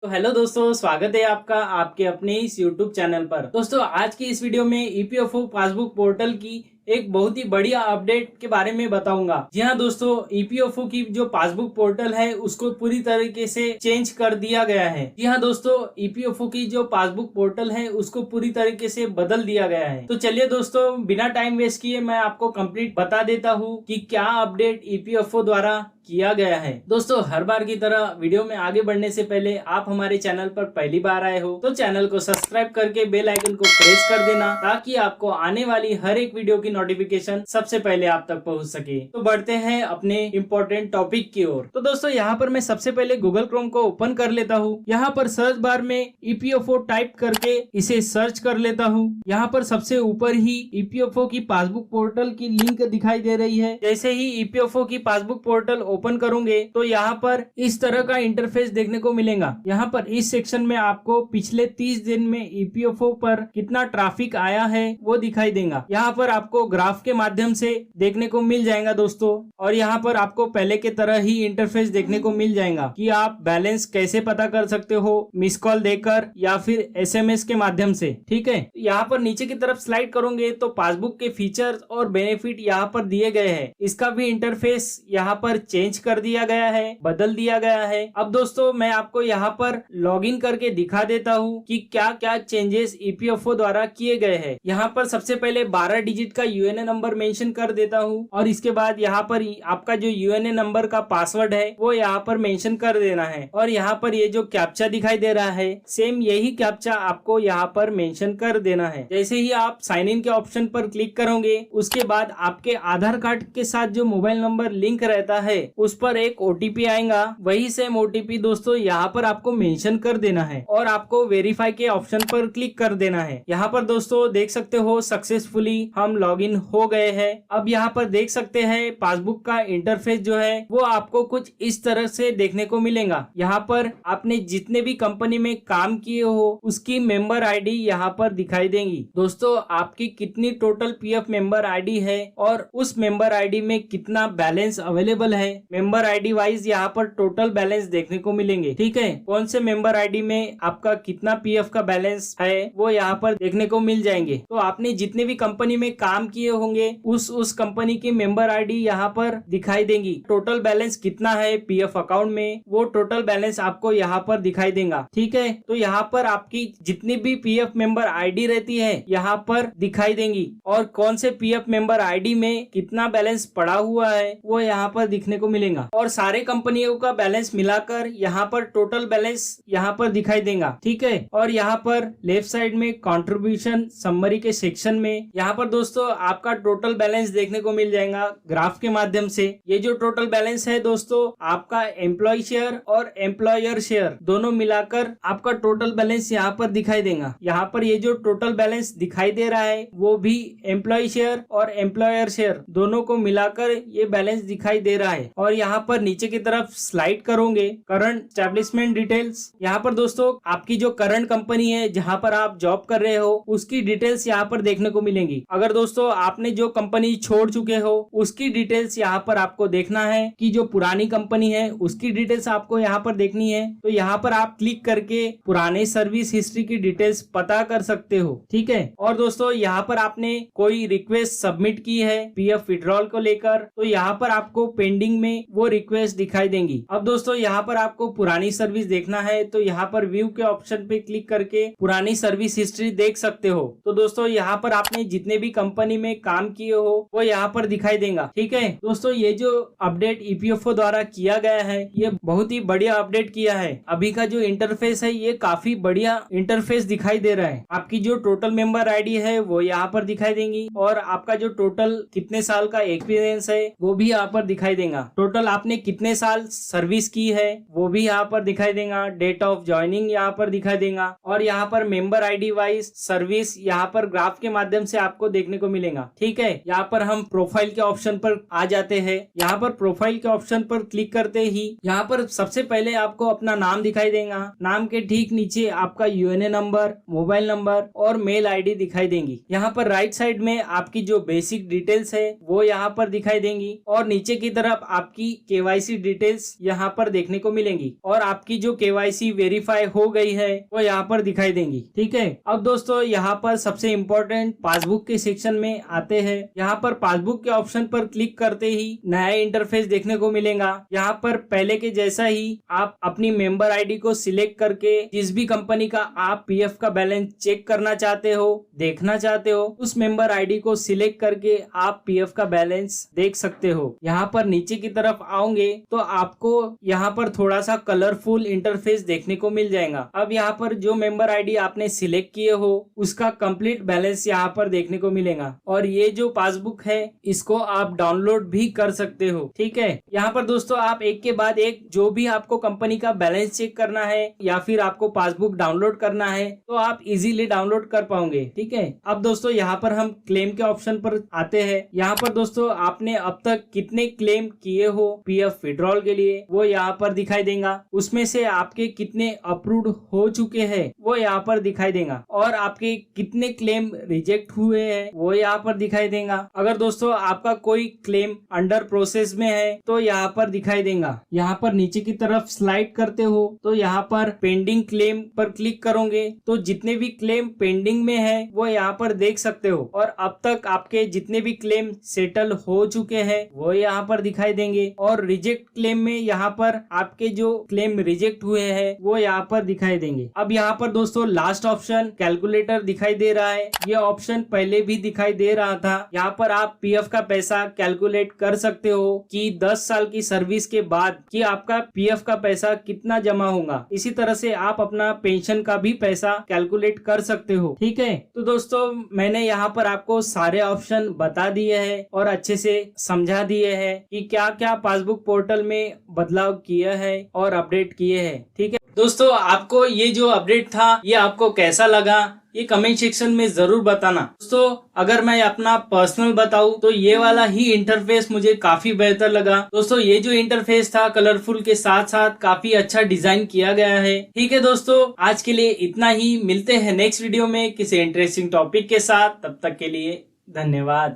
तो हेलो दोस्तों, स्वागत है आपका आपके अपने इस यूट्यूब चैनल पर। दोस्तों आज की इस वीडियो में ईपीएफओ पासबुक पोर्टल की एक बहुत ही बढ़िया अपडेट के बारे में बताऊंगा। जी हाँ दोस्तों, ईपीएफओ की जो पासबुक पोर्टल है उसको पूरी तरीके से चेंज कर दिया गया है। जी हाँ दोस्तों, ईपीएफओ की जो पासबुक पोर्टल है उसको पूरी तरीके से बदल दिया गया है। तो चलिए दोस्तों, बिना टाइम वेस्ट किए मैं आपको कंप्लीट बता देता हूँ कि क्या अपडेट ईपीएफओ द्वारा किया गया है। दोस्तों हर बार की तरह वीडियो में आगे बढ़ने से पहले आप हमारे चैनल पर पहली बार आए हो तो चैनल को सब्सक्राइब करके बेल आइकन को प्रेस कर देना, ताकि आपको आने वाली हर एक वीडियो की नोटिफिकेशन सबसे पहले आप तक पहुंच सके। तो बढ़ते हैं अपने इम्पोर्टेंट टॉपिक की ओर। तो दोस्तों यहाँ पर मैं सबसे पहले गूगल क्रोम को ओपन कर लेता हूँ। यहाँ पर सर्च बार में ईपीएफओ टाइप करके इसे सर्च कर लेता हूँ। यहाँ पर सबसे ऊपर ही ईपीएफओ की पासबुक पोर्टल की लिंक दिखाई दे रही है। जैसे ही ईपीएफओ की पासबुक पोर्टल ओपन करूंगे तो यहाँ पर इस तरह का इंटरफेस देखने को मिलेगा। यहाँ पर इस सेक्शन में आपको पिछले 30 दिन में ईपीएफओ पर कितना ट्रैफिक आया है वो दिखाई देगा। यहाँ पर आपको ग्राफ के माध्यम से देखने को मिल जाएगा दोस्तों। और यहाँ पर आपको पहले के तरह ही इंटरफेस देखने को मिल जाएगा कि आप बैलेंस कैसे पता कर सकते हो, मिस कॉल देकर या फिर एसएमएस के माध्यम से। ठीक है, यहाँ पर नीचे की तरफ स्लाइड करोगे तो पासबुक के फीचर्स और बेनिफिट यहाँ पर दिए गए हैं। इसका भी इंटरफेस यहाँ पर चेंज कर दिया गया है, बदल दिया गया है। अब दोस्तों मैं आपको यहाँ पर लॉगिन करके दिखा देता हूँ कि क्या क्या चेंजेस ईपीएफओ द्वारा किए गए हैं। यहाँ पर सबसे पहले 12 डिजिट का यूएनए नंबर मेंशन कर देता हूँ और इसके बाद यहाँ पर आपका जो यूएनए नंबर का पासवर्ड है वो यहाँ पर मेंशन कर देना है। और यहाँ पर ये जो कैप्चा दिखाई दे रहा है सेम यही कैप्चा आपको यहाँ पर मेंशन कर देना है। जैसे ही आप साइन इन के ऑप्शन पर क्लिक करोगे उसके बाद आपके आधार कार्ड के साथ जो मोबाइल नंबर लिंक रहता है उस पर एक ओटीपी आएगा। वही सेम ओटीपी दोस्तों यहाँ पर आपको मेंशन कर देना है और आपको वेरीफाई के ऑप्शन पर क्लिक कर देना है। यहाँ पर दोस्तों देख सकते हो सक्सेसफुली हम लॉगिन हो गए हैं। अब यहाँ पर देख सकते हैं पासबुक का इंटरफेस जो है वो आपको कुछ इस तरह से देखने को मिलेगा। यहाँ पर आपने जितने भी कंपनी में काम किए हो उसकी मेंबर आईडी यहाँ पर दिखाई देंगी। दोस्तों आपकी कितनी टोटल पीएफ मेंबर आईडी है और उस मेंबर आईडी में कितना बैलेंस अवेलेबल है, मेंबर आईडी वाइज यहाँ पर टोटल बैलेंस देखने को मिलेंगे। ठीक है, कौन से मेंबर आईडी में आपका कितना पीएफ का बैलेंस है वो यहाँ पर देखने को मिल जाएंगे। तो आपने जितने भी कंपनी में काम किए होंगे उस कंपनी की मेंबर आईडी यहाँ पर दिखाई देंगी। टोटल बैलेंस कितना है पीएफ अकाउंट में वो टोटल बैलेंस आपको यहाँ पर दिखाई देगा। ठीक है, तो यहाँ पर आपकी जितनी भी पीएफ मेंबर आईडी रहती है यहाँ पर दिखाई देंगी और कौन से पीएफ मेंबर आईडी में कितना बैलेंस पड़ा हुआ है वो यहाँ पर दिखने को मिलेगा। और सारे कंपनियों का बैलेंस मिलाकर यहाँ पर टोटल बैलेंस यहाँ पर दिखाई देगा। ठीक है, और यहाँ पर लेफ्ट साइड में कंट्रीब्यूशन समरी के सेक्शन में यहाँ पर दोस्तों आपका टोटल बैलेंस देखने को मिल जाएगा ग्राफ के माध्यम से। ये जो टोटल बैलेंस है दोस्तों आपका एम्प्लॉय शेयर और एम्प्लॉयर शेयर दोनों मिलाकर आपका टोटल बैलेंस यहाँ पर दिखाई देगा। यहाँ पर ये जो टोटल बैलेंस दिखाई दे रहा है वो भी एम्प्लॉय शेयर और एम्प्लॉयर शेयर दोनों को मिलाकर ये बैलेंस दिखाई दे रहा है। और यहाँ पर नीचे की तरफ स्लाइड करोगे करंट स्टैब्लिशमेंट डिटेल्स, यहाँ पर दोस्तों आपकी जो करंट कंपनी है जहाँ पर आप जॉब कर रहे हो उसकी डिटेल्स यहाँ पर देखने को मिलेंगी। अगर दोस्तों आपने जो कंपनी छोड़ चुके हो उसकी डिटेल्स यहाँ पर आपको देखना है कि जो पुरानी कंपनी है उसकी डिटेल्स आपको यहाँ पर देखनी है तो यहाँ पर आप क्लिक करके पुराने सर्विस हिस्ट्री की डिटेल्स पता कर सकते हो। ठीक है, और दोस्तों यहाँ पर आपने कोई रिक्वेस्ट सबमिट की है पीएफ विड्रॉल को लेकर तो यहाँ पर आपको पेंडिंग में वो रिक्वेस्ट दिखाई देंगी। अब दोस्तों यहाँ पर आपको पुरानी सर्विस देखना है तो यहाँ पर व्यू के ऑप्शन पे क्लिक करके पुरानी सर्विस हिस्ट्री देख सकते हो। तो दोस्तों यहाँ पर आपने जितने भी कंपनी में काम किए हो वो यहाँ पर दिखाई देगा। ठीक है दोस्तों, ये जो अपडेट ईपीएफओ द्वारा किया गया है ये बहुत ही बढ़िया अपडेट किया है। अभी का जो इंटरफेस है ये काफी बढ़िया इंटरफेस दिखाई दे रहा है। आपकी जो टोटल मेंबर आईडी है वो यहाँ पर दिखाई देंगी और आपका जो टोटल कितने साल का एक्सपीरियंस है वो भी यहाँ पर दिखाई देगा। टोटल आपने कितने साल सर्विस की है वो भी यहाँ पर दिखाई देगा। डेट ऑफ ज्वाइनिंग यहाँ पर दिखाई देगा और यहाँ पर मेंबर आईडी वाइज सर्विस यहाँ पर ग्राफ के माध्यम से आपको देखने को मिलेगा। मिलेगा। ठीक है, यहाँ पर हम प्रोफाइल के ऑप्शन पर आ जाते हैं। यहाँ पर प्रोफाइल के ऑप्शन पर क्लिक करते ही यहाँ पर सबसे पहले आपको अपना नाम दिखाई देगा। नाम के ठीक नीचे आपका यूएनए नंबर, मोबाइल नंबर और मेल आईडी दिखाई देंगी। यहाँ पर राइट साइड में आपकी जो बेसिक डिटेल्स है वो यहाँ पर दिखाई देंगी और नीचे की तरफ आपकी केवाईसी डिटेल्स यहाँ पर देखने को मिलेंगी और आपकी जो केवाईसी वेरीफाई हो गई है वो यहाँ पर दिखाई देंगी। ठीक है, अब दोस्तों यहाँ पर सबसे इम्पोर्टेंट पासबुक के सेक्शन में आते हैं। यहाँ पर पासबुक के ऑप्शन पर क्लिक करते ही नया इंटरफेस देखने को मिलेगा। यहाँ पर पहले के जैसा ही आप अपनी मेंबर आईडी को सिलेक्ट करके जिस भी कंपनी का आप पीएफ का बैलेंस चेक करना चाहते हो, देखना चाहते हो, उस मेंबर आईडी को सिलेक्ट करके आप पीएफ का बैलेंस देख सकते हो। यहाँ पर नीचे की तरफ आओगे तो आपको यहाँ पर थोड़ा सा कलरफुल इंटरफेस देखने को मिल जाएगा। अब यहाँ पर जो मेंबर आईडी आपने सिलेक्ट किए हो उसका कंप्लीट बैलेंस यहाँ पर देखने को मिलेगा और ये जो पासबुक है इसको आप डाउनलोड भी कर सकते हो। ठीक है, यहाँ पर दोस्तों आप एक के बाद एक जो भी आपको कंपनी का बैलेंस चेक करना है या फिर आपको पासबुक डाउनलोड करना है तो आप इजीली डाउनलोड कर पाओगे। ठीक है, अब दोस्तों यहाँ पर हम क्लेम के ऑप्शन पर आते हैं। यहाँ पर दोस्तों आपने अब तक कितने क्लेम किए हो पीएफ विड्रॉल के लिए वो यहाँ पर दिखाई देगा। उसमें से आपके कितने अप्रूव्ड हो चुके हैं वो यहाँ पर दिखाई देगा और आपके कितने क्लेम रिजेक्ट हुए हैं वो यहाँ पर दिखाई देगा। अगर दोस्तों आपका कोई क्लेम अंडर प्रोसेस में है तो यहाँ पर दिखाई देगा। यहाँ पर नीचे की तरफ स्लाइड करते हो तो यहाँ पर पेंडिंग क्लेम पर क्लिक करोगे तो जितने भी क्लेम पेंडिंग में है वो यहाँ पर देख सकते हो और अब तक आपके जितने भी क्लेम सेटल हो चुके हैं वो यहाँ पर दिखाई देंगे और रिजेक्ट क्लेम में यहाँ पर आपके जो क्लेम रिजेक्ट हुए हैं वो यहाँ पर दिखाई देंगे। अब यहाँ पर दोस्तों लास्ट ऑप्शन कैलकुलेटर दिखाई दे रहा है। ये ऑप्शन पहले भी दिखाई दे रहा था। यहाँ पर आप पीएफ का पैसा कैलकुलेट कर सकते हो कि 10 साल की सर्विस के बाद कि आपका पीएफ का पैसा कितना जमा होगा। इसी तरह से आप अपना पेंशन का भी पैसा कैलकुलेट कर सकते हो। ठीक है, तो दोस्तों मैंने यहाँ पर आपको सारे ऑप्शन बता दिए हैं और अच्छे से समझा दिए हैं कि क्या क्या पासबुक पोर्टल में बदलाव किए हैं और अपडेट किए हैं। ठीक है दोस्तों, आपको ये जो अपडेट था ये आपको कैसा लगा ये कमेंट सेक्शन में जरूर बताना। दोस्तों अगर मैं अपना पर्सनल बताऊं तो ये वाला ही इंटरफेस मुझे काफी बेहतर लगा। दोस्तों ये जो इंटरफेस था कलरफुल के साथ साथ काफी अच्छा डिजाइन किया गया है। ठीक है दोस्तों, आज के लिए इतना ही। मिलते हैं नेक्स्ट वीडियो में किसी इंटरेस्टिंग टॉपिक के साथ। तब तक के लिए धन्यवाद।